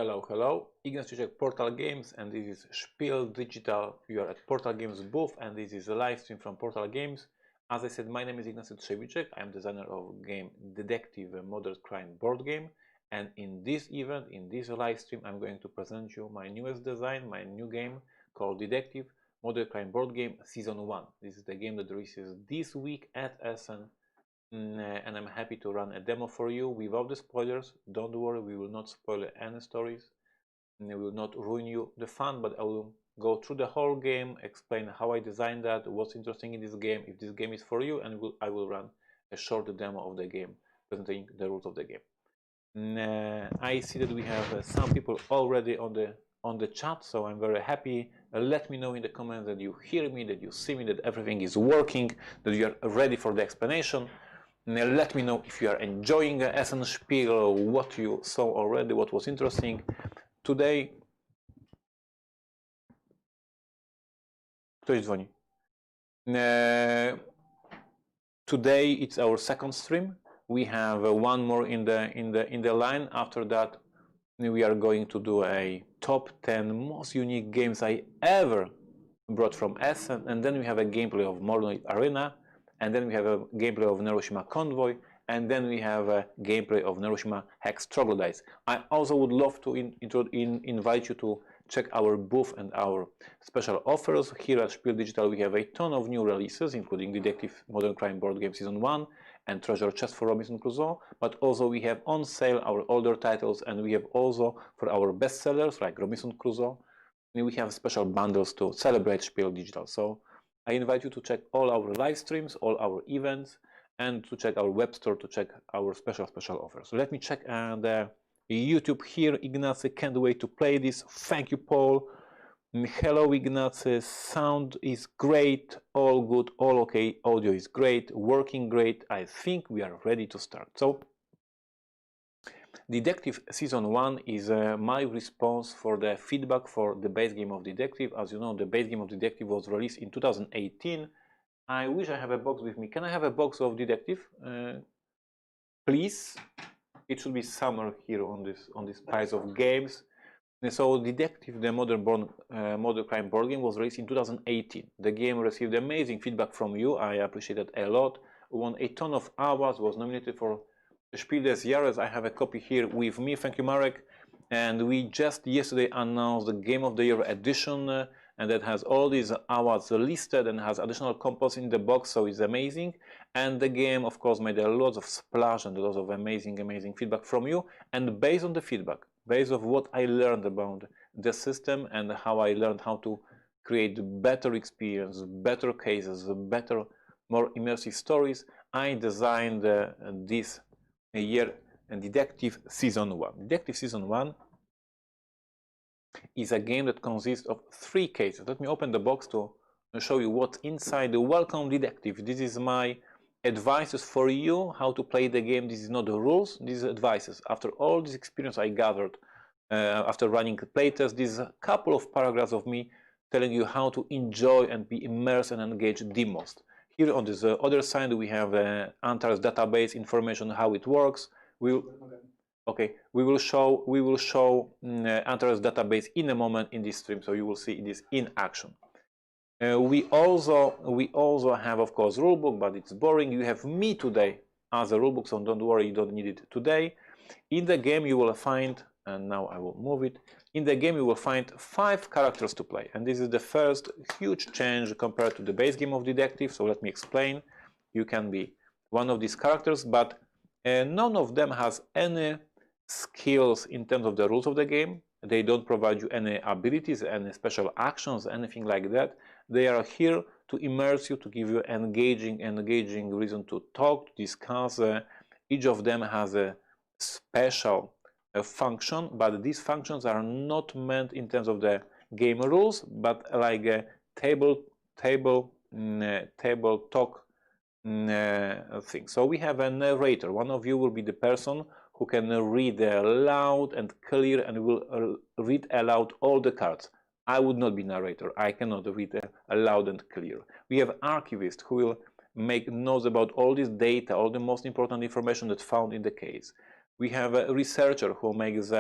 Hello, hello. Ignacy Portal Games, and this is Spiel Digital. You are at Portal Games booth, and this is a live stream from Portal Games. As I said, my name is Ignacy Trzewiczek. I am designer of game Detective, a modern crime board game. And in this event, in this live stream, I'm going to present you my newest design, my new game called Detective, modern crime board game Season 1. This is the game that releases this week at Essen. And I'm happy to run a demo for you without the spoilers. Don't worry, we will not spoil any stories. We will not ruin you the fun, but I will go through the whole game, explain how I designed that, what's interesting in this game, if this game is for you, and I will run a short demo of the game, presenting the rules of the game. I see that we have some people already on the chat, so I'm very happy. Let me know in the comments that you hear me, that you see me, that everything is working, that you are ready for the explanation. Let me know if you are enjoying Essen Spiel, what you saw already, what was interesting. Today, ktoś dzwoni. Today it's our second stream. We have one more in the line. After that, we are going to do a top 10 most unique games I ever brought from Essen, and then we have a gameplay of Molnoid Arena. And then we have a gameplay of Hiroshima Convoy, and then we have a gameplay of Hiroshima Hex Troglodytes. I also would love to invite you to check our booth and our special offers. Here at Spiel Digital we have a ton of new releases, including Detective Modern Crime Board Game Season 1 and Treasure Chest for Robinson Crusoe, but also we have on sale our older titles, and we have also for our bestsellers like Robinson Crusoe, we have special bundles to celebrate Spiel Digital. So I invite you to check all our live streams, all our events, and to check our web store to check our special offers. So let me check the YouTube here. Ignacy, can't wait to play this. Thank you, Paul. Hello, Ignacy. Sound is great. All good. All okay. Audio is great. Working great. I think we are ready to start. So Detective Season 1 is my response for the feedback for the base game of Detective. As you know, the base game of Detective was released in 2018. I wish I have a box with me. Can I have a box of Detective? Please? It should be somewhere here on this piles of games. And so Detective, the modern crime board game, was released in 2018. The game received amazing feedback from you. I appreciate it a lot. Won a ton of awards, was nominated for Spiel des Jahres. I have a copy here with me. Thank you, Marek. And we just yesterday announced the Game of the Year edition, and that has all these awards listed and has additional compost in the box, so it's amazing. And the game, of course, made a lot of splash and a lot of amazing feedback from you. And based on the feedback, based on what I learned about the system and how I learned how to create better experience, better cases, better, more immersive stories, I designed this year and Detective Season 1. Detective Season 1 is a game that consists of 3 cases. Let me open the box to show you what's inside. Welcome, Detective. This is my advices for you how to play the game. This is not the rules, these are advices. After all this experience I gathered after running playtests, this is a couple of paragraphs of me telling you how to enjoy and be immersed and engaged the most. Here on this other side we have Antares database information, how it works. We will show Antares database in a moment in this stream, so you will see this in action. We also have, of course, rulebook, but it's boring. You have me today as a rulebook, so don't worry, you don't need it today. In the game you will find, and now I will move it. In the game you will find 5 characters to play, and this is the first huge change compared to the base game of Detective. So let me explain. You can be one of these characters, but none of them has any skills in terms of the rules of the game. They don't provide you any abilities, any special actions, anything like that. They are here to immerse you, to give you engaging reason to talk, to discuss. Each of them has a special function, but these functions are not meant in terms of the game rules, but like a table talk thing. So we have a narrator. One of you will be the person who can read loud and clear and will read aloud all the cards. I would not be narrator. I cannot read loud and clear. We have archivist who will make notes about all this data, all the most important information that's found in the case. We have a researcher who makes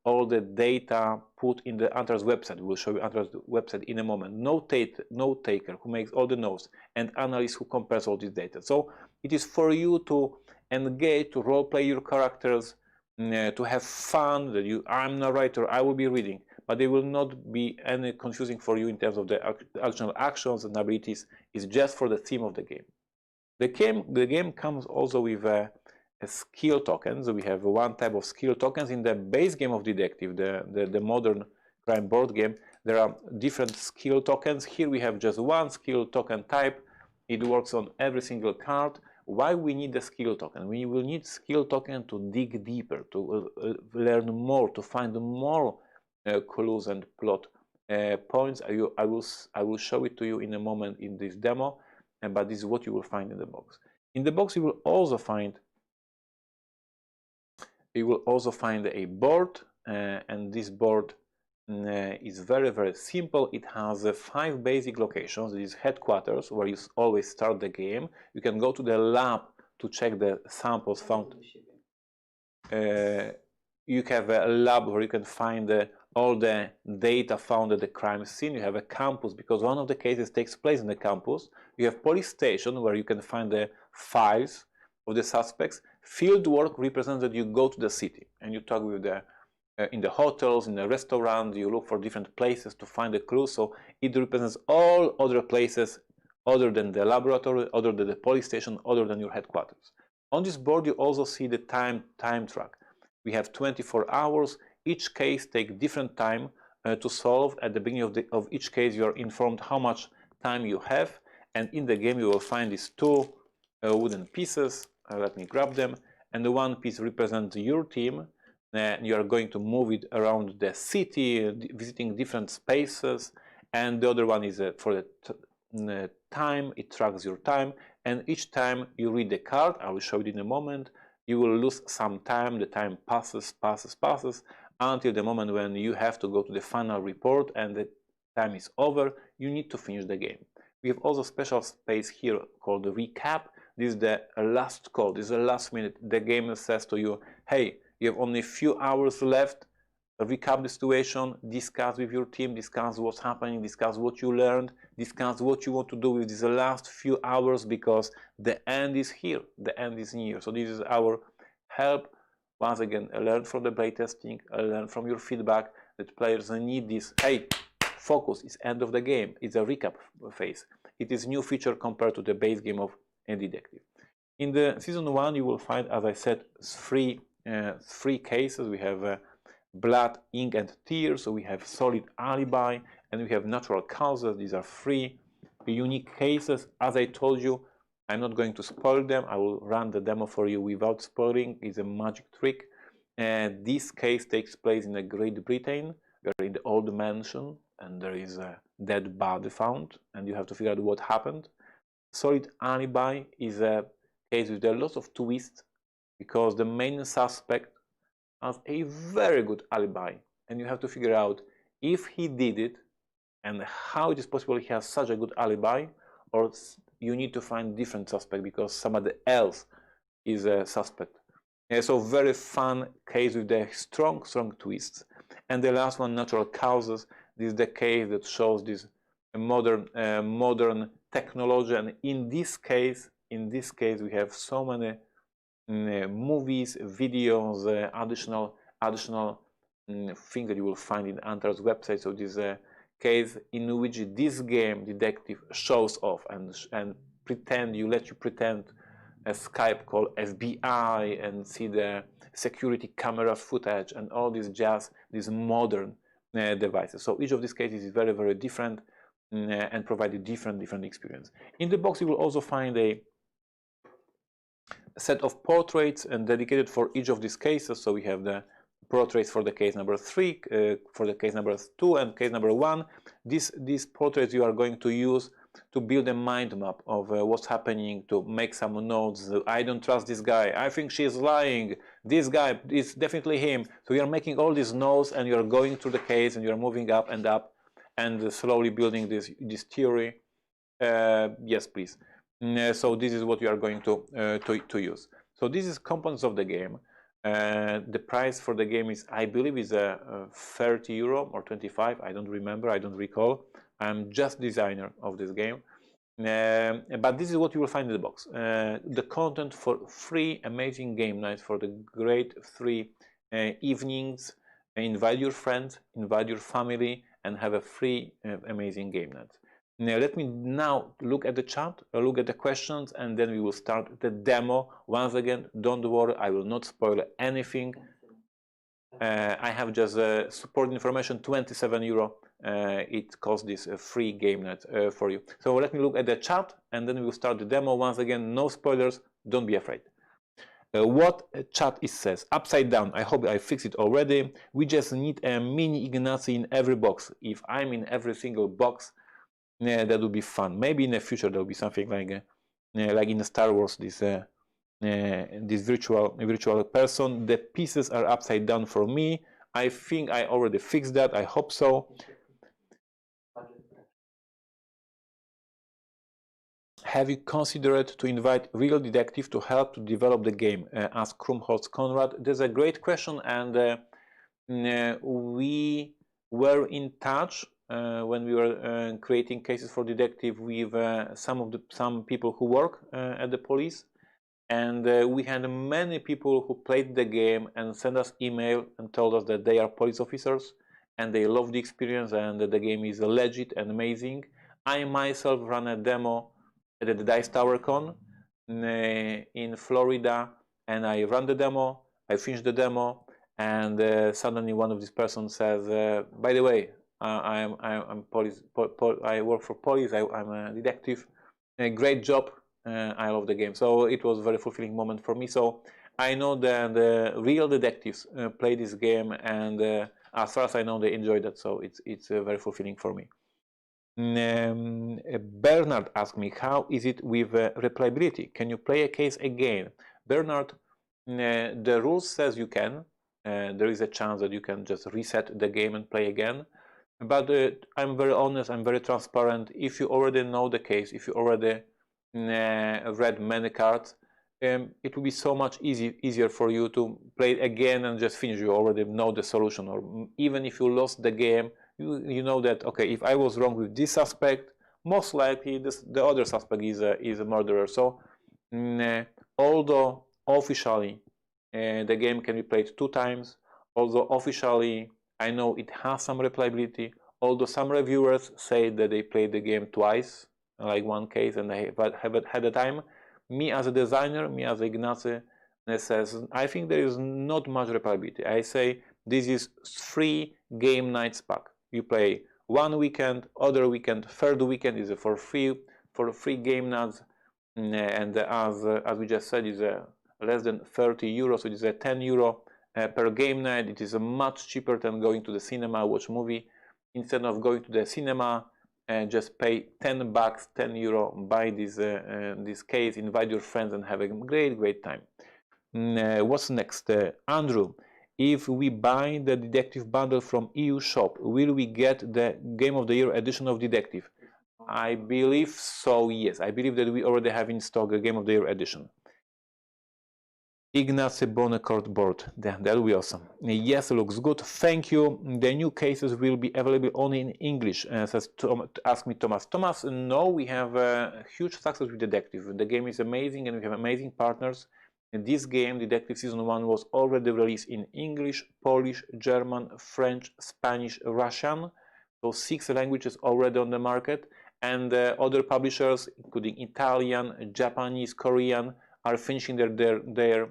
all the data put in the Antares website. We'll show you Antares website in a moment. Note taker who makes all the notes, and analyst who compares all this data. So it is for you to engage, to role play your characters, to have fun. That I'm narrator, I will be reading, but they will not be any confusing for you in terms of the actual actions and abilities. It's just for the theme of the game. The game comes also with a skill tokens. We have one type of skill tokens in the base game of Detective, the modern crime board game. There are different skill tokens. Here we have just one skill token type. It works on every single card. Why we need the skill token? We will need skill token to dig deeper, to learn more, to find more clues and plot points. I will show it to you in a moment in this demo, but this is what you will find in the box. In the box, you will also find a board, and this board is very, very simple. It has 5 basic locations. This is headquarters, where you always start the game. You can go to the lab to check the samples found. You have a lab where you can find all the data found at the crime scene. You have a campus, because one of the cases takes place in the campus. You have police station, where you can find the files of the suspects. Field work represents that you go to the city and you talk with in the hotels, in the restaurant, you look for different places to find the clues. So it represents all other places other than the laboratory, other than the police station, other than your headquarters. On this board, you also see the time track. We have 24 hours. Each case takes different time to solve. At the beginning of each case, you are informed how much time you have. And in the game, you will find these 2 wooden pieces. Let me grab them. And the one piece represents your team. You are going to move it around the city, visiting different spaces. And the other one is for the time. It tracks your time. And each time you read the card, I will show it in a moment, you will lose some time. The time passes until the moment when you have to go to the final report and the time is over. You need to finish the game. We have also a special space here called the recap. This is the last call. This is the last minute. The game says to you, hey, you have only a few hours left. Recap the situation, discuss with your team, discuss what's happening, discuss what you learned, discuss what you want to do with these last few hours, because the end is here, the end is near. So this is our help. Once again, learn from the playtesting, learn from your feedback that players need this. Hey, focus, it's end of the game. It's a recap phase. It is new feature compared to the base game of Detective. In the season 1, you will find, as I said, three cases. We have blood, ink, and tears. So we have solid alibi, and we have natural causes. These are 3 unique cases. As I told you, I'm not going to spoil them. I will run the demo for you without spoiling. It's a magic trick. And this case takes place in Great Britain. We're in the old mansion, and there is a dead body found, and you have to figure out what happened. Solid alibi is a case with a lot of twists, because the main suspect has a very good alibi, and you have to figure out if he did it and how it is possible he has such a good alibi, or you need to find different suspect because somebody else is a suspect. So very fun case with the strong twists. And the last one, natural causes. This is the case that shows this modern technology, and in this case we have so many movies, videos, additional things that you will find in Antares website. So this is a case in which this game Detective shows off and let you pretend a Skype call FBI and see the security camera footage and all these these modern devices. So each of these cases is very, very different and provide a different experience. In the box, you will also find a set of portraits and dedicated for each of these cases. So we have the portraits for the case number 3, for the case number 2, and case number 1. These portraits you are going to use to build a mind map of what's happening, to make some notes. I don't trust this guy. I think she's lying. This guy is definitely him. So you are making all these notes, and you are going through the case, and you are moving up and slowly building this theory. Yes, please. So this is what you are going to use. So this is components of the game. The price for the game is, I believe, is a 30 euro or 25. I don't remember. I don't recall. I'm just designer of this game. But this is what you will find in the box. The content for 3 amazing game nights for the great 3 evenings. Invite your friends, invite your family, and have a 3 amazing game nights. Now, let me now look at the chat, look at the questions, and then we will start the demo. Once again, don't worry, I will not spoil anything. I have just support information, 27 euro. It costs this free game night for you. So let me look at the chat, and then we will start the demo. Once again, no spoilers, don't be afraid. What chat it says, upside down, I hope I fixed it already. We just need a mini Ignacy in every box. If I'm in every single box, that would be fun. Maybe in the future there will be something like in Star Wars, this virtual person. The pieces are upside down for me. I think I already fixed that. I hope so. Have you considered to invite real detective to help to develop the game? Asked Krumholz Konrad. That's a great question, and we were in touch when we were creating cases for detective with some people who work at the police, and we had many people who played the game and sent us email and told us that they are police officers and they love the experience and that the game is legit and amazing. I myself ran a demo at the Dice Tower Con in Florida, and I ran the demo, I finished the demo, and suddenly one of these persons says, by the way, I'm police. I work for police. I'm a detective. Great job. I love the game. So it was a very fulfilling moment for me. So I know that the real detectives play this game, and as far as I know, they enjoyed it. So it's very fulfilling for me. Bernard asked me, how is it with replayability? Can you play a case again? Bernard, the rules says you can. There is a chance that you can just reset the game and play again. But I'm very honest, I'm very transparent. If you already know the case, if you already read many cards, it will be so much easier for you to play it again and just finish. You already know the solution. Or even if you lost the game, you know that, okay, if I was wrong with this suspect, most likely the other suspect is a murderer. So although officially the game can be played 2 times, although officially I know it has some replayability, although some reviewers say that they played the game twice, like one case, and they haven't had a time. Me as a designer, me as Ignacy, says, I think there is not much replayability. I say this is 3 game nights pack. You play one weekend, other weekend, third weekend is for free game nights, and as we just said, is less than 30 euros, so it is a 10 euro per game night. It is much cheaper than going to the cinema, watch movie. Instead of going to the cinema, just pay 10 bucks, 10 euro, buy this case, invite your friends and have a great time. What's next? Andrew, if we buy the Detective bundle from EU shop, will we get the Game of the Year edition of Detective? I believe so, yes. I believe that we already have in stock a Game of the Year edition. Ignacy Bonecourt board. That will be awesome. Yes, looks good. Thank you. The new cases will be available only in English. Says ask me Thomas. Thomas, no, we have a huge success with Detective. The game is amazing and we have amazing partners. In this game, Detective Season 1 was already released in English, Polish, German, French, Spanish, Russian. So 6 languages already on the market. And other publishers, including Italian, Japanese, Korean, are finishing their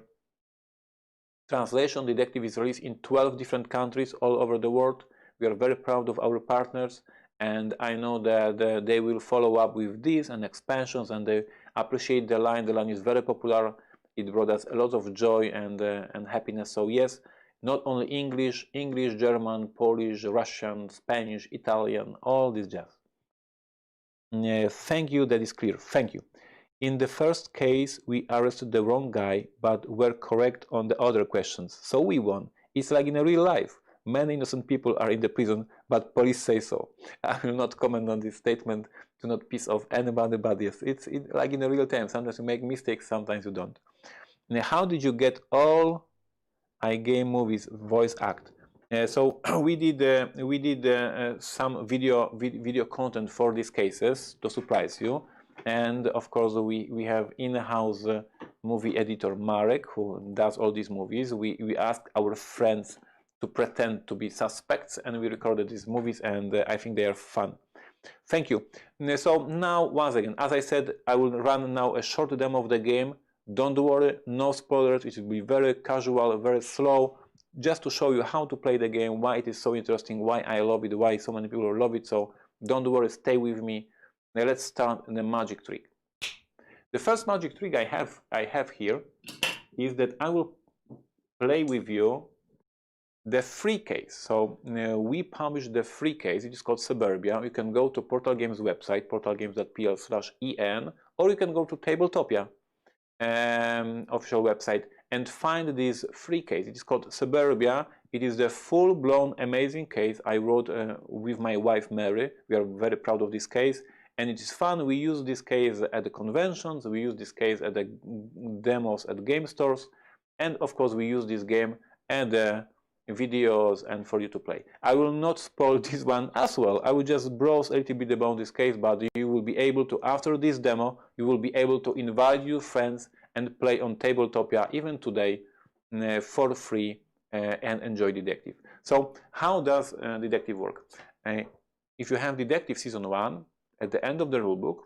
translation. Detective is released in 12 different countries all over the world. We are very proud of our partners, and I know that they will follow up with this and expansions, and they appreciate the line. The line is very popular. It brought us a lot of joy and happiness. So yes, not only English, German, Polish, Russian, Spanish, Italian, all this jazz. Thank you, that is clear. Thank you. In the first case, we arrested the wrong guy, but were correct on the other questions. So we won. It's like in a real life. Many innocent people are in the prison, but police say so. I will not comment on this statement to not piss off anybody, but yes, it's like in a real time. Sometimes you make mistakes, sometimes you don't. Now, how did you get all iGame movies voice act. So we did some video content for these cases to surprise you, and of course we have in-house movie editor Marek, who does all these movies. We asked our friends to pretend to be suspects, and we recorded these movies, and I think they are fun. Thank you. So now, once again, as I said, I will run now a short demo of the game. Don't worry, no spoilers. It will be very casual, very slow, just to show you how to play the game, why it is so interesting, why I love it, why so many people love it. So don't worry, stay with me. Now let's start the magic trick. The first magic trick I have here is that I will play with you the free case. So we published the free case. It is called Suburbia. You can go to Portal Games website, portalgames.pl/en, or you can go to Tabletopia official website and find this free case. It is called Suburbia. It is the full-blown amazing case I wrote with my wife Mary. We are very proud of this case, and it is fun. We use this case at the conventions, we use this case at the demos at game stores, and of course we use this game at the videos and for you to play. I will not spoil this one as well. I will just browse a little bit about this case, but you will be able to, after this demo, you will be able to invite your friends and play on Tabletopia even today for free and enjoy Detective. So how does Detective work? If you have Detective Season 1, at the end of the rulebook,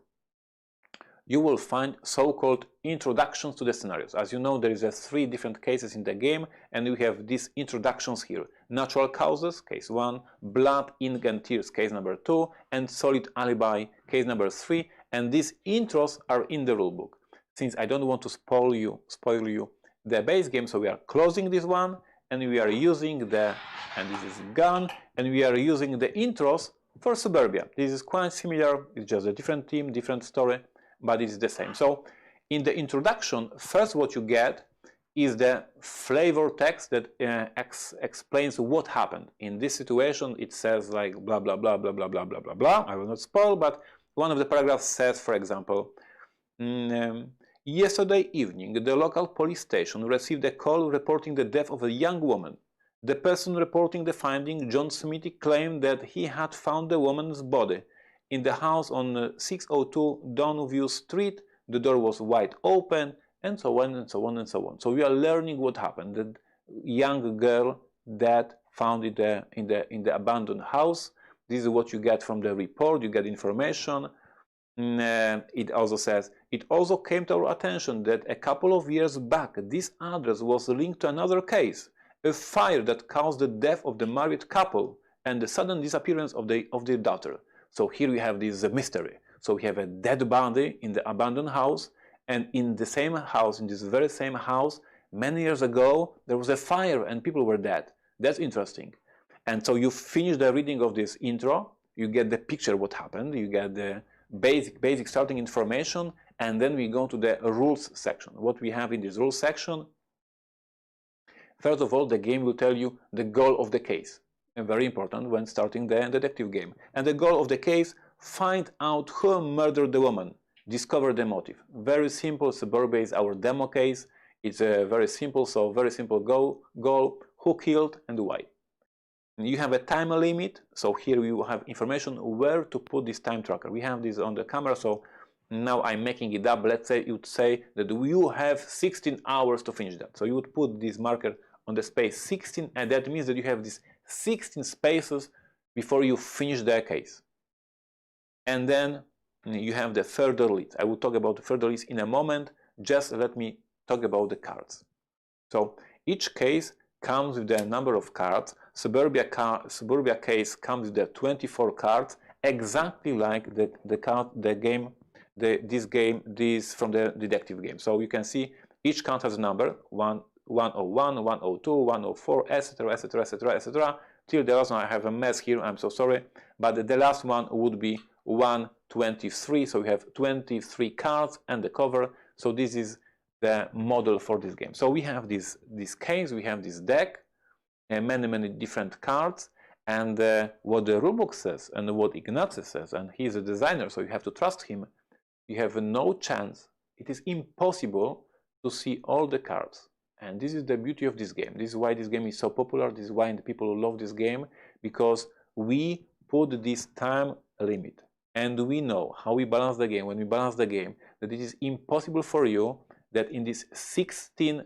you will find so-called introductions to the scenarios. As you know, there is 3 different cases in the game, and we have these introductions here. Natural Causes, case 1, Blood, Ink and Tears, case number 2, and Solid Alibi, case number 3, and these intros are in the rulebook. Since I don't want to spoil you the base game, so we are closing this one, and we are using and this is gone, and we are using the intros for Suburbia. This is quite similar, it's just a different team, different story, but it's the same. So in the introduction, first what you get is the flavor text that explains what happened. In this situation, it says like blah, blah, blah, blah, blah, blah, blah, blah, blah. I will not spoil, but one of the paragraphs says, for example, yesterday evening, the local police station received a call reporting the death of a young woman. The person reporting the finding, John Smithy, claimed that he had found the woman's body in the house on 602 Downview Street. The door was wide open, and so on and so on and so on. So we are learning what happened. The young girl that found it in the abandoned house. This is what you get from the report. You get information. It also says, it also came to our attention that a couple of years back, this address was linked to another case, a fire that caused the death of the married couple and the sudden disappearance of their daughter. So here we have this mystery. So we have a dead body in the abandoned house, and in the same house, in this very same house, many years ago, there was a fire and people were dead. That's interesting. And so you finish the reading of this intro, you get the picture what happened, you get the basic starting information, and then we go to the rules section. What we have in this rules section, first of all, the game will tell you the goal of the case. And very important when starting the detective game. And the goal of the case, find out who murdered the woman, discover the motive. Very simple. Suburbia is our demo case. It's very simple, so very simple goal, who killed and why. And you have a time limit, so here we will have information where to put this time tracker. We have this on the camera, so now I'm making it up. Let's say you'd say that you have 16 hours to finish that. So you would put this marker on the space 16, and that means that you have these 16 spaces before you finish the case. And then you have the further leads. I will talk about the further leads in a moment. Just let me talk about the cards. So each case comes with a number of cards. Suburbia case comes with the 24 cards, exactly like this from the detective game. So you can see each card has a number, 101, 102, 104, etc., etc., etc., etc. Till the last one, I have a mess here, I'm so sorry, but the last one would be 123. So we have 23 cards and the cover. So this is the model for this game. So we have this case, we have this deck, and many different cards, and what the rulebook says and what Ignacy says, and he's a designer, so you have to trust him. You have no chance, it is impossible to see all the cards. And this is the beauty of this game. This is why this game is so popular. This is why the people love this game, because we put this time limit. And we know how we balance the game. When we balance the game, that it is impossible for you that in these 16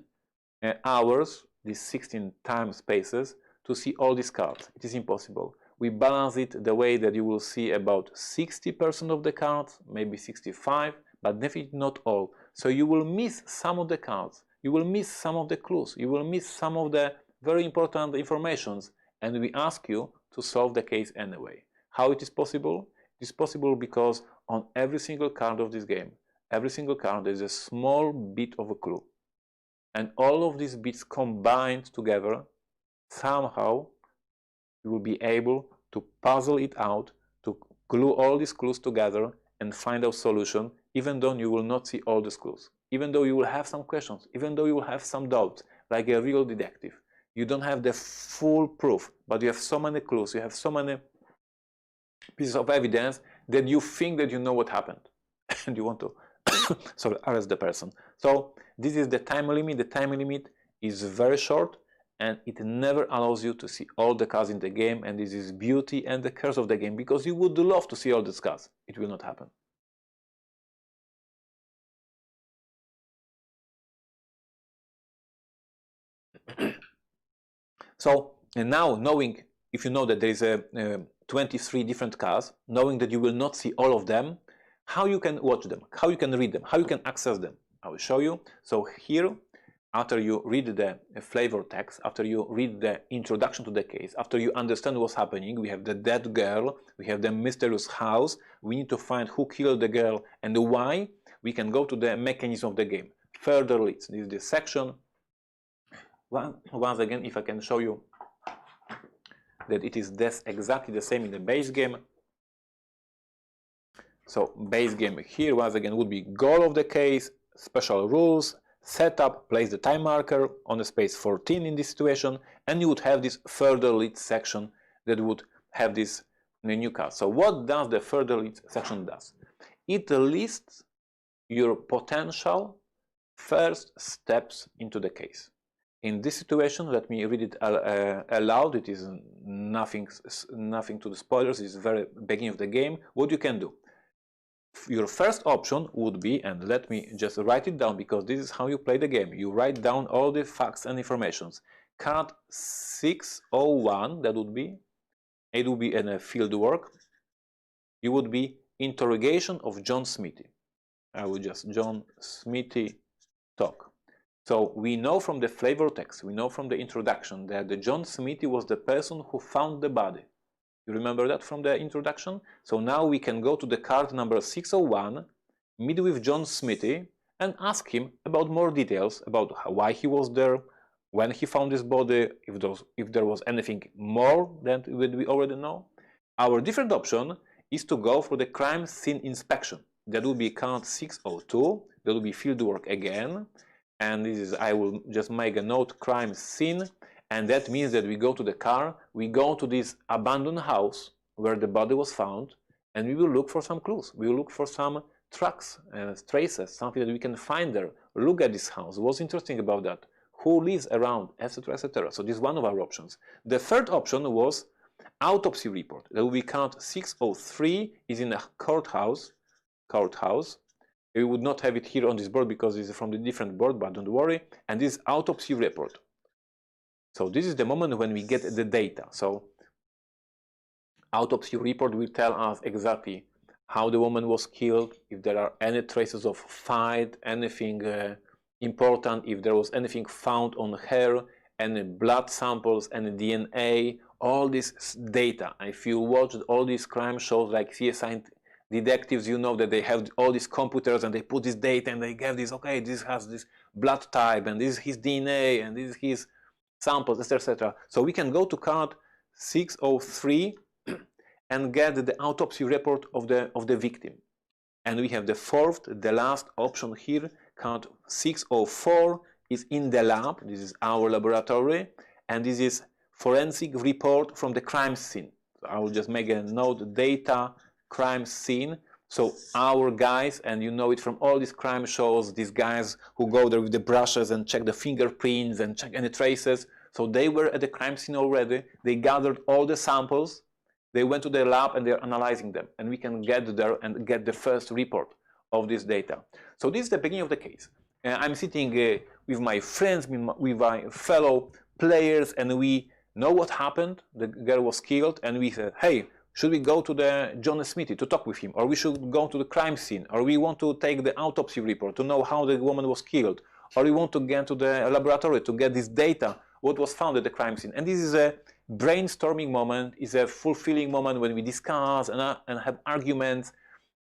hours, these 16 time spaces, to see all these cards. It is impossible. We balance it the way that you will see about 60% of the cards, maybe 65, but definitely not all. So you will miss some of the cards. You will miss some of the clues. You will miss some of the very important informations. And we ask you to solve the case anyway. How it is possible? It is possible because on every single card of this game, every single card is a small bit of a clue. And all of these bits combined together, somehow you will be able to puzzle it out, to glue all these clues together and find a solution, even though you will not see all these clues. Even though you will have some questions, even though you will have some doubts, like a real detective. You don't have the full proof, but you have so many clues, you have so many pieces of evidence that you think that you know what happened. And you want to sorry, arrest the person. So this is the time limit. The time limit is very short, and it never allows you to see all the cards in the game, and this is beauty and the curse of the game, because you would love to see all these cards. It will not happen. So, and now knowing, if you know that there is a 23 different cards, knowing that you will not see all of them, how you can watch them, how you can read them, how you can access them, I will show you. So here, after you read the flavor text, after you read the introduction to the case, after you understand what's happening, we have the dead girl, we have the mysterious house, we need to find who killed the girl and why. We can go to the mechanism of the game. Further leads, this is the section. Once again, if I can show you that it is exactly the same in the base game. So base game here, once again, would be goal of the case, special rules, setup, place the time marker on the space 14 in this situation, and you would have this further lead section that would have this new card. So what does the further lead section does? It lists your potential first steps into the case. In this situation, let me read it aloud. It is nothing to the spoilers. It's the very beginning of the game. What you can do? Your first option would be, and let me just write it down because this is how you play the game. You write down all the facts and informations. Card 601, that would be, it would be in a field work. You would be interrogation of John Smithy. I would just John Smithy talk. So we know from the flavor text, we know from the introduction that the John Smithy was the person who found the body. You remember that from the introduction? So now we can go to the card number 601, meet with John Smithy, and ask him about more details about why he was there, when he found this body, if there was anything more than we already know. Our different option is to go for the crime scene inspection. That will be card 602. That will be field work again. And this is, I will just make a note, crime scene. And that means that we go to the car, we go to this abandoned house where the body was found, and we will look for some clues. We will look for some tracks, traces, something that we can find there. Look at this house. What's interesting about that? Who lives around, etc., etc. So this is one of our options. The third option was autopsy report. That will be card 603, is in a courthouse. We would not have it here on this board because it's from the different board, but don't worry. And this autopsy report. So this is the moment when we get the data. So autopsy report will tell us exactly how the woman was killed, if there are any traces of fight, anything important, if there was anything found on her, any blood samples, any DNA, all this data. If you watch all these crime shows like CSI detectives, you know that they have all these computers and they put this data and they have this, okay, this has this blood type and this is his DNA and this is his samples, etc. So we can go to card 603 and get the autopsy report of the victim. And we have the fourth, the last option here, card 604 is in the lab. This is our laboratory, and this is forensic report from the crime scene. So I will just make a note, data, crime scene. So our guys, and you know it from all these crime shows, these guys who go there with the brushes and check the fingerprints and check any traces. So they were at the crime scene already. They gathered all the samples. They went to the lab and they're analyzing them. And we can get there and get the first report of this data. So this is the beginning of the case. I'm sitting with my friends, with my fellow players, and we know what happened. The girl was killed, and we said, hey, should we go to the John Smithy to talk with him? Or we should go to the crime scene? Or we want to take the autopsy report to know how the woman was killed? Or we want to get to the laboratory to get this data, what was found at the crime scene? And this is a brainstorming moment, is a fulfilling moment when we discuss and have arguments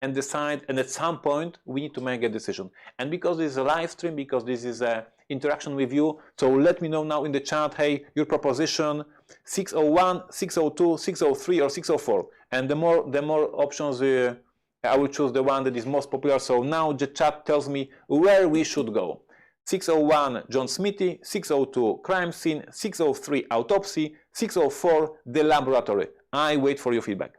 and decide, and at some point we need to make a decision. And because this is a live stream, because this is a interaction with you, so let me know now in the chat, hey, your proposition, 601, 602, 603 or 604. And the more options, I will choose the one that is most popular. So now the chat tells me where we should go. 601 John Smithy, 602 crime scene, 603 autopsy, 604 the laboratory. I wait for your feedback.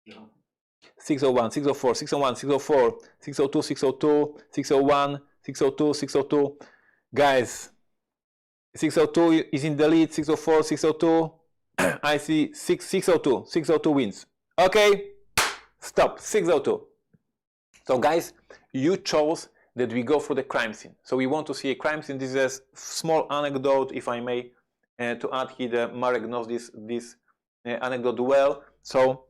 No. 601, 604, 601, 604, 602, 602, 601, 602, 602. Guys, 602 is in the lead, 604, 602. I see 602, 602 wins. Okay, stop, 602. So guys, you chose that we go for the crime scene. So we want to see a crime scene. This is a small anecdote, if I may, to add here. Marek knows this anecdote well. So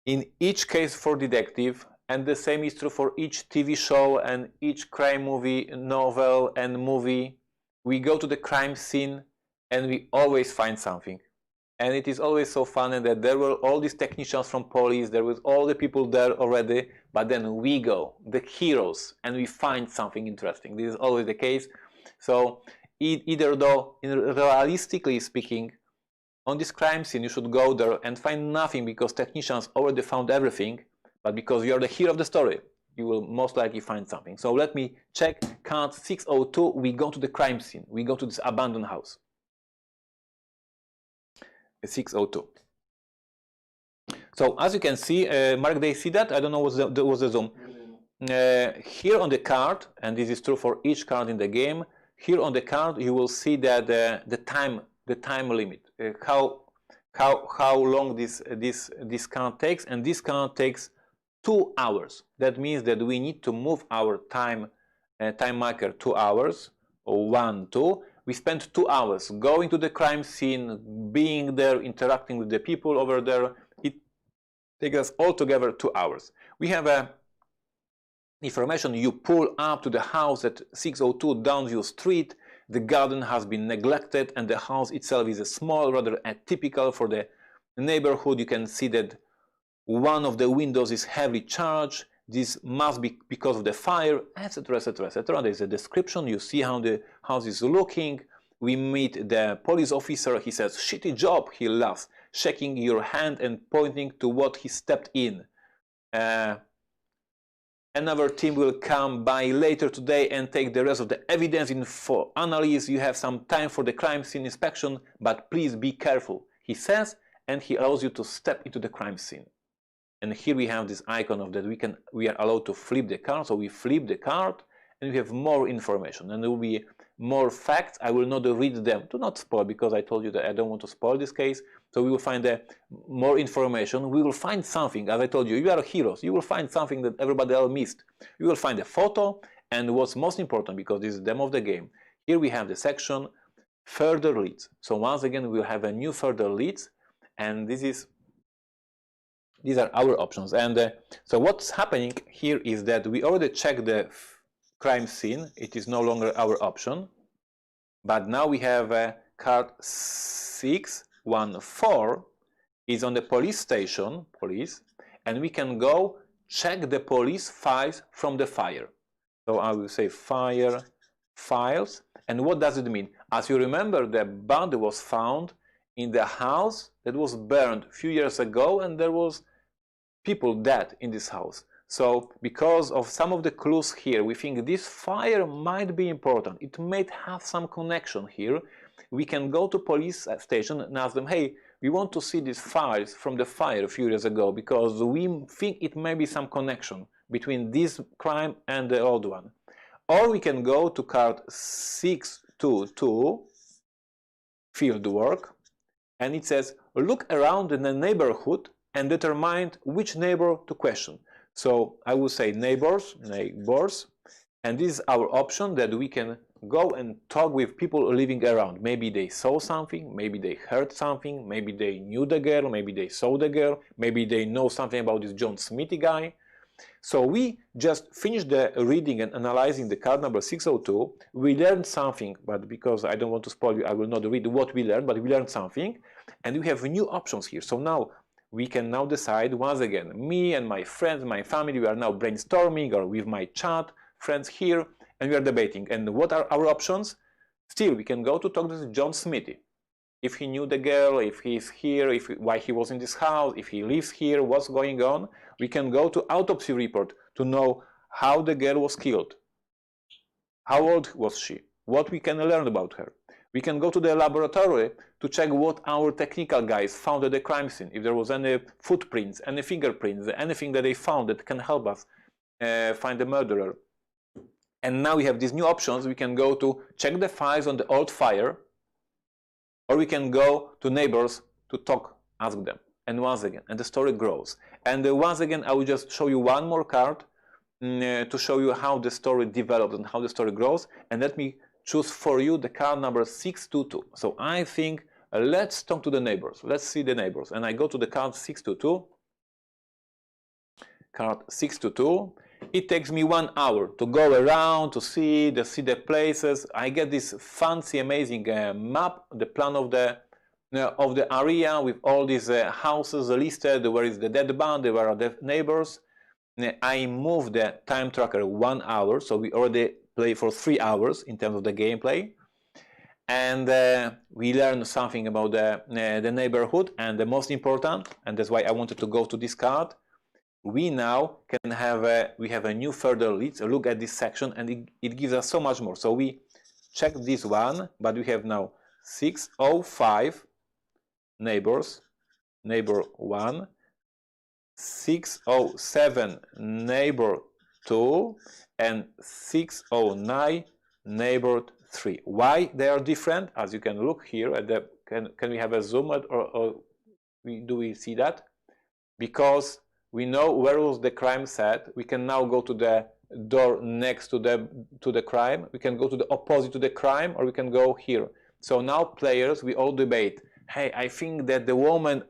in each case for detective, and the same is true for each TV show and each crime movie, novel and movie, we go to the crime scene and we always find something. And it is always so funny that there were all these technicians from police, there was all the people there already, but then we go, the heroes, and we find something interesting. This is always the case. So either though, realistically speaking, on this crime scene, you should go there and find nothing because technicians already found everything, but because you are the hero of the story, you will most likely find something. So let me check. Count 602. We go to the crime scene. We go to this abandoned house. 602. So as you can see, Mark, they see that? I don't know what was the zoom. Here on the card, and this is true for each card in the game. Here on the card, you will see that the time limit, how long this card takes, and this card takes 2 hours. That means that we need to move our time marker 2 hours, or 1, 2. We spent 2 hours going to the crime scene, being there, interacting with the people over there. It takes us altogether 2 hours. We have information. You pull up to the house at 602 Downview Street. The garden has been neglected and the house itself is a small, rather atypical for the neighborhood. You can see that one of the windows is heavily charged. This must be because of the fire, etc., etc., etc. There's a description. You see how the house is looking. We meet the police officer. He says, "Shitty job," he laughs, shaking your hand and pointing to what he stepped in. Another team will come by later today and take the rest of the evidence in for analysis. You have some time for the crime scene inspection, but please be careful, he says, and he allows you to step into the crime scene. And here we have this icon of that we are allowed to flip the card. So we flip the card and we have more information, and there will be more facts. I will not read them. Do not spoil, because I told you that I don't want to spoil this case. So we will find more information. We will find something. As I told you, you are heroes. You will find something that everybody else missed. You will find a photo, and what's most important, because this is the demo of the game, here we have the section further leads. So once again, we'll have a new further leads, and these are our options. And so what's happening here is that we already checked the crime scene. It is no longer our option, but now we have card 614 is on the police station, and we can go check the police files from the fire. So I will say fire files. And what does it mean? As you remember, the body was found in the house that was burned a few years ago, and there was people dead in this house. So because of some of the clues here, we think this fire might be important. It might have some connection here. We can go to police station and ask them, hey, we want to see these files from the fire a few years ago because we think it may be some connection between this crime and the old one. Or we can go to card 622, field work, and it says, look around in the neighborhood and determine which neighbor to question. So I will say neighbors, and this is our option that we can go and talk with people living around. Maybe they saw something, maybe they heard something, maybe they knew the girl, maybe they saw the girl, maybe they know something about this John Smithy guy. So we just finished the reading and analyzing the card number 602. We learned something, but because I don't want to spoil you, I will not read what we learned, but we learned something, and we have new options here. So now we can now decide once again, me and my friends, my family, we are now brainstorming, or with my chat friends here, and we are debating. And what are our options? Still, we can go to talk to John Smithy. If he knew the girl, if he's here, why he was in this house, if he lives here, what's going on. We can go to autopsy report to know how the girl was killed. How old was she? What we can learn about her. We can go to the laboratory to check what our technical guys found at the crime scene. If there was any footprints, any fingerprints, anything that they found that can help us find the murderer. And now we have these new options. We can go to check the files on the old fire, or we can go to neighbors to talk, ask them. And once again, and the story grows. And once again, I will just show you one more card to show you how the story develops and how the story grows. And let me choose for you the card number 622. So I think, let's talk to the neighbors. Let's see the neighbors. And I go to the card 622. Card 622. It takes me 1 hour to go around, to see the places. I get this fancy, amazing map, the plan of the area with all these houses listed, where is the dead body, where are the neighbors. I move the time tracker 1 hour, so we already play for 3 hours in terms of the gameplay. And we learn something about the neighborhood, and the most important, and that's why I wanted to go to this card, we now can have a new further leads. Look at this section, and it gives us so much more. So we check this one, but we have now 605 neighbors, neighbor 1, 607 neighbor 2, and 609 neighbor 3. Why they are different? As you can look here at the, can we have a zoom at, or do we see that? Because we know where was the crime set. We can now go to the door next to the crime. We can go to the opposite to the crime, or we can go here. So now players, we all debate, hey, I think that the woman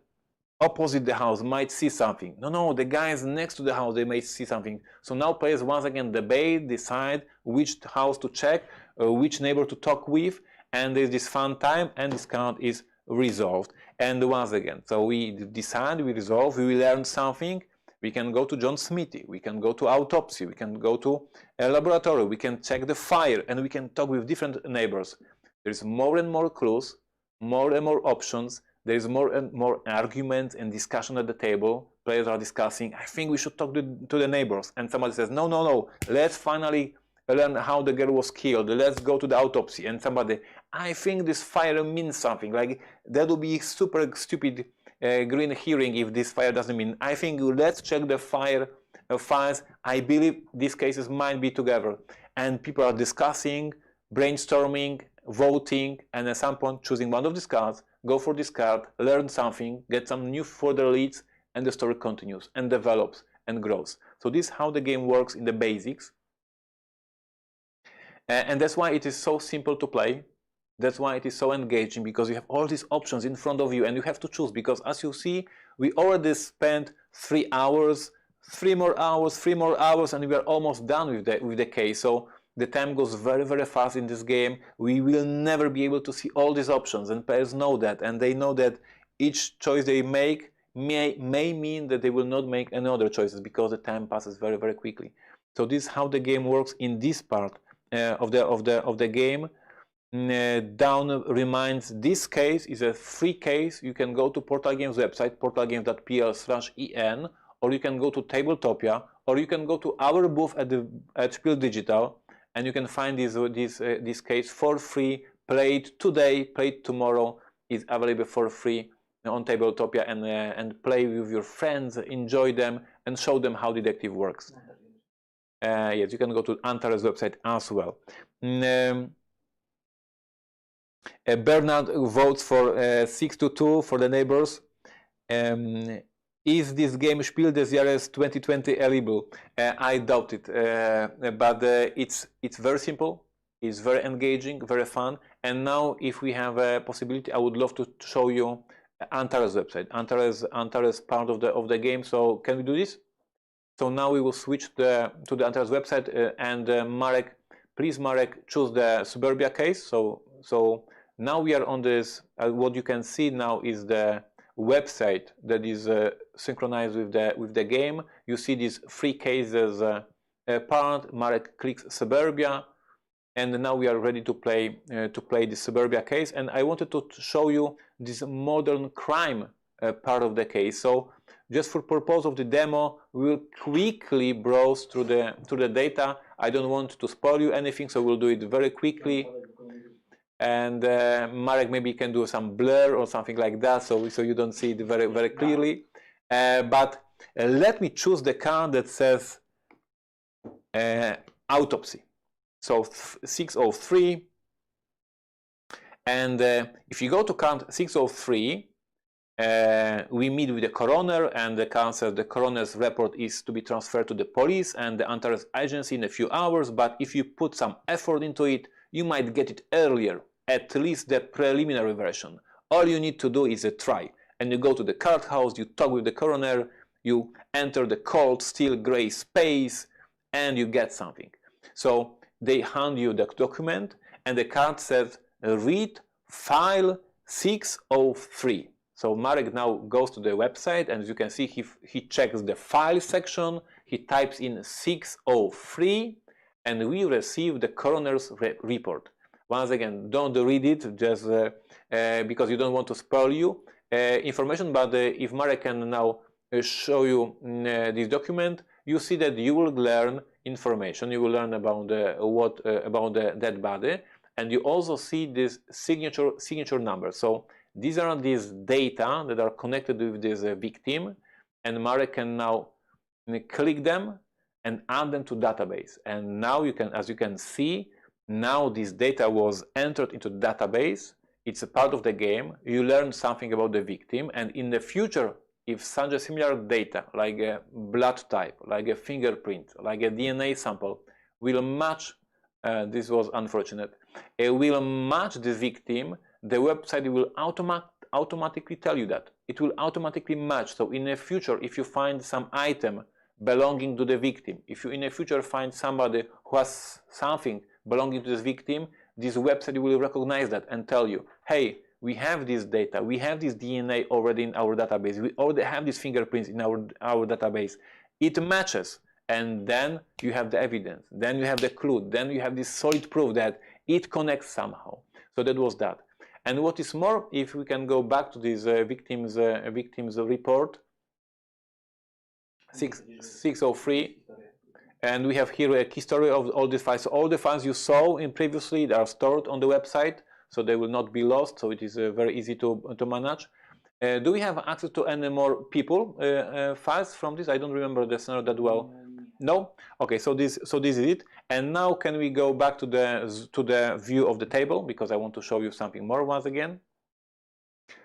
opposite the house might see something. No, the guys next to the house, they may see something. So now players once again debate, decide which house to check, which neighbor to talk with, and there's this fun time, and this card is resolved. And once again, so we decide, we resolve, we learn something. We can go to John Smithy, we can go to autopsy, we can go to a laboratory, we can check the fire, and we can talk with different neighbors. There's more and more clues, more and more options. There's more and more arguments and discussion at the table. Players are discussing, I think we should talk to the neighbors. And somebody says, no, let's finally learn how the girl was killed. Let's go to the autopsy. And somebody, I think this fire means something. Like, that would be super stupid green hearing if this fire doesn't mean. I think let's check the fire files. I believe these cases might be together. And people are discussing, brainstorming, voting, and at some point choosing one of these cards, go for this card, learn something, get some new further leads, and the story continues and develops and grows. So this is how the game works in the basics. And that's why it is so simple to play. That's why it is so engaging, because you have all these options in front of you and you have to choose. Because as you see, we already spent 3 hours, 3 more hours, and we are almost done with the case. So the time goes very, very fast in this game. We will never be able to see all these options, and players know that, and they know that each choice they make may mean that they will not make any other choices, because the time passes very, very quickly. So this is how the game works in this part of the game. Down reminds, this case is a free case. You can go to Portal Games website, portalgames.pl/en, or you can go to Tabletopia, or you can go to our booth at Spiel Digital, and you can find this case for free. Play it today, play it tomorrow. It's available for free on Tabletopia, and play with your friends, enjoy them, and show them how detective works. Yes, you can go to Antares website as well. Bernard votes for 6-2 for the neighbors. Is this game Spiel des Jahres 2020 eligible? I doubt it, but it's very simple, it's very engaging, very fun. And now, if we have a possibility, I would love to show you Antares website. Antares part of the game. So can we do this? So now we will switch to the Antares website, and Marek, please, Marek, choose the Suburbia case. So now we are on this. What you can see now is the website that is synchronized with the game. You see these 3 cases part. Marek clicks Suburbia, and now we are ready to play the Suburbia case. And I wanted to show you this modern crime part of the case. So just for purpose of the demo, we will quickly browse through the data. I don't want to spoil you anything, so we'll do it very quickly. And Marek maybe can do some blur or something like that, so you don't see it very clearly. But let me choose the card that says autopsy. So 603. And if you go to card 603, we meet with the coroner, and the card says the coroner's report is to be transferred to the police and the Antares agency in a few hours. But if you put some effort into it, you might get it earlier, at least the preliminary version. All you need to do is a try. And you go to the card house, you talk with the coroner, you enter the cold steel gray space, and you get something. So they hand you the document, and the card says, read file 603. So Marek now goes to the website, and as you can see, he checks the file section, he types in 603, and we receive the coroner's report. Once again, don't read it, just because you don't want to spoil you information. But if Marek can now show you this document, you see that you will learn information. You will learn about about the dead body, and you also see this signature number. So these are these data that are connected with this victim, and Marek can now click them and add them to database. And now you can, as you can see, now this data was entered into the database. It's a part of the game. You learn something about the victim, and in the future, if such a similar data, like a blood type, like a fingerprint, like a DNA sample, will match, this was unfortunate, it will match the victim, the website will automatically tell you that. It will automatically match. So in the future, if you find some item belonging to the victim, if you in the future find somebody who has something belonging to this victim, this website will recognize that and tell you, hey, we have this data, we have this DNA already in our database, we already have these fingerprints in our database. It matches, and then you have the evidence, then you have the clue, then you have this solid proof that it connects somehow. So that was that. And what is more, if we can go back to this victim's report, 603, and we have here a key story of all these files. So all the files you saw in previously, they are stored on the website, so they will not be lost. So it is very easy to manage. Do we have access to any more people files from this? I don't remember the scenario that well. No. Okay. So this is it. And now can we go back to the view of the table, because I want to show you something more once again.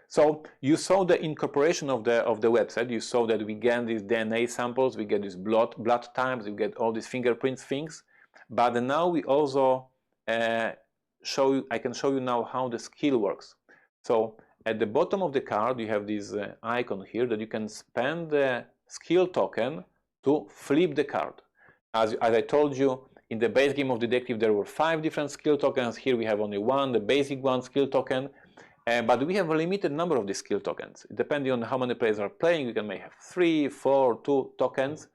So you saw the incorporation of the website. You saw that we get these DNA samples, we get these blood types, we get all these fingerprints things. But now we also I can show you now how the skill works. So at the bottom of the card, you have this icon here that you can spend the skill token to flip the card. As I told you, in the base game of Detective, there were 5 different skill tokens. Here we have only one, the basic one skill token. But we have a limited number of these skill tokens. Depending on how many players are playing, you may have 3, 4, 2 tokens.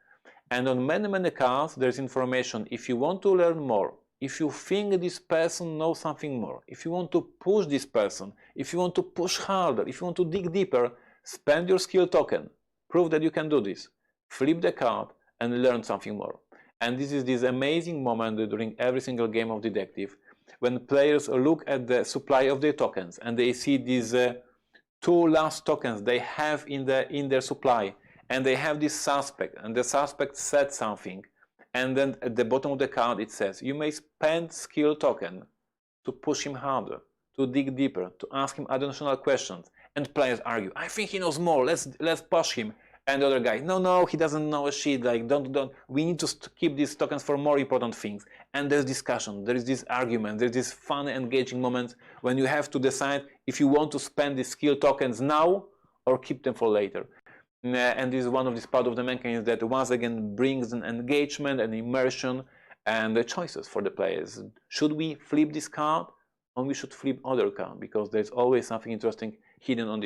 And on many cards, there's information. If you want to learn more, if you think this person knows something more, if you want to push this person, if you want to push harder, if you want to dig deeper, spend your skill token. Prove that you can do this. flip the card, and learn something more. And this is this amazing moment during every single game of detective, when players look at the supply of their tokens and they see these two last tokens they have in their supply, and they have this suspect, and the suspect said something, and then at the bottom of the card it says, you may spend skill token to push him harder, to dig deeper, to ask him additional questions. And players argue, I think he knows more, let's push him. And the other guy, no, he doesn't know a shit, like don't, we need to keep these tokens for more important things. And there's discussion, there is this argument, there's this fun, engaging moment when you have to decide if you want to spend the skill tokens now or keep them for later. And this is one of these part of the mechanism that once again brings an engagement and immersion and the choices for the players. Should we flip this card, or we should flip other card? Because there's always something interesting hidden on this